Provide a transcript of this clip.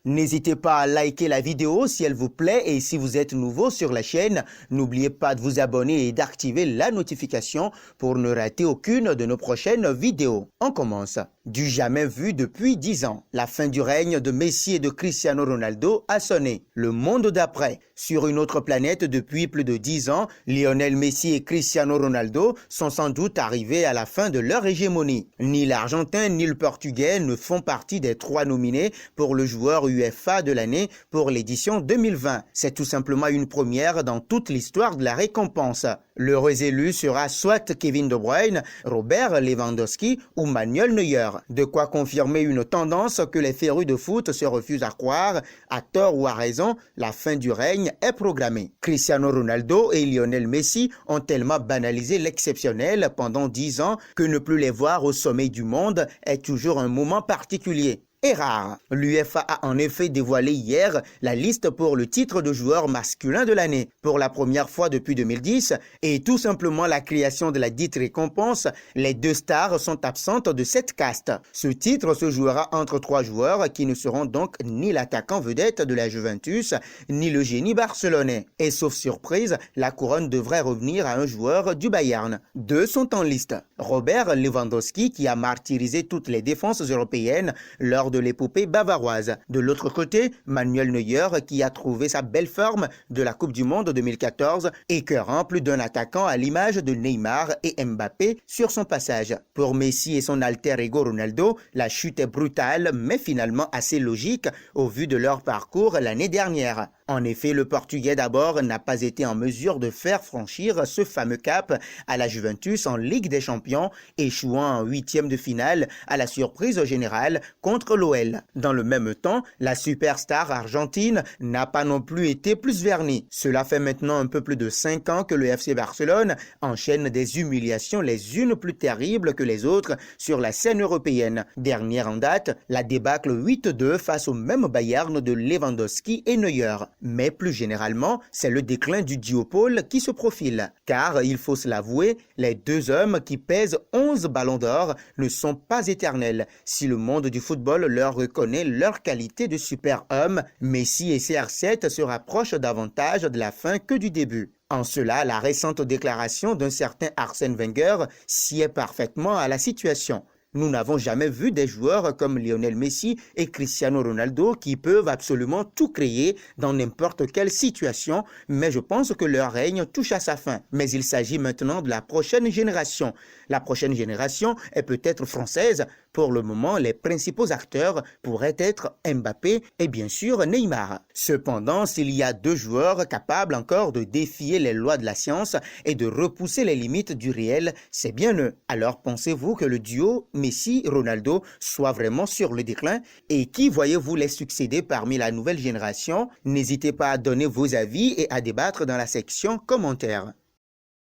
N'hésitez pas à liker la vidéo si elle vous plaît et si vous êtes nouveau sur la chaîne, n'oubliez pas de vous abonner et d'activer la notification pour ne rater aucune de nos prochaines vidéos. On commence. Du jamais vu depuis 10 ans, la fin du règne de Messi et de Cristiano Ronaldo a sonné. Le monde d'après. Sur une autre planète depuis plus de 10 ans, Lionel Messi et Cristiano Ronaldo sont sans doute arrivés à la fin de leur hégémonie. Ni l'Argentin ni le Portugais ne font partie des 3 nominés pour le joueur UEFA de l'année pour l'édition 2020. C'est tout simplement une première dans toute l'histoire de la récompense. L'heureux élu sera soit Kevin De Bruyne, Robert Lewandowski ou Manuel Neuer. De quoi confirmer une tendance que les férus de foot se refusent à croire, à tort ou à raison, la fin du règne est programmée. Cristiano Ronaldo et Lionel Messi ont tellement banalisé l'exceptionnel pendant 10 ans que ne plus les voir au sommet du monde est toujours un moment particulier. Est rare. L'UEFA a en effet dévoilé hier la liste pour le titre de joueur masculin de l'année, pour la première fois depuis 2010, et tout simplement la création de la dite récompense, les 2 stars sont absentes de cette caste. Ce titre se jouera entre 3 joueurs qui ne seront donc ni l'attaquant vedette de la Juventus, ni le génie barcelonais. Et sauf surprise, la couronne devrait revenir à un joueur du Bayern. 2 sont en liste. Robert Lewandowski, qui a martyrisé toutes les défenses européennes lors de l'épopée bavaroise. De l'autre côté, Manuel Neuer, qui a trouvé sa belle forme de la Coupe du Monde 2014, écœurant plus d'un attaquant à l'image de Neymar et Mbappé sur son passage. Pour Messi et son alter ego Ronaldo, la chute est brutale, mais finalement assez logique au vu de leur parcours l'année dernière. En effet, le Portugais d'abord n'a pas été en mesure de faire franchir ce fameux cap à la Juventus en Ligue des Champions, échouant en 8e de finale à la surprise générale contre l'OL. Dans le même temps, la superstar argentine n'a pas non plus été plus vernie. Cela fait maintenant un peu plus de 5 ans que le FC Barcelone enchaîne des humiliations les unes plus terribles que les autres sur la scène européenne. Dernière en date, la débâcle 8-2 face au même Bayern de Lewandowski et Neuer. Mais plus généralement, c'est le déclin du duopole qui se profile. Car, il faut se l'avouer, les 2 hommes qui pèsent 11 ballons d'or ne sont pas éternels. Si le monde du football leur reconnaît leur qualité de super-homme, Messi et CR7 se rapprochent davantage de la fin que du début. En cela, la récente déclaration d'un certain Arsène Wenger sied parfaitement à la situation. Nous n'avons jamais vu des joueurs comme Lionel Messi et Cristiano Ronaldo qui peuvent absolument tout créer dans n'importe quelle situation, mais je pense que leur règne touche à sa fin. Mais il s'agit maintenant de la prochaine génération. La prochaine génération est peut-être française. Pour le moment, les principaux acteurs pourraient être Mbappé et bien sûr Neymar. Cependant, s'il y a 2 joueurs capables encore de défier les lois de la science et de repousser les limites du réel, c'est bien eux. Alors pensez-vous que le duo Messi-Ronaldo soit vraiment sur le déclin? Et qui voyez-vous les succéder parmi la nouvelle génération? N'hésitez pas à donner vos avis et à débattre dans la section commentaires.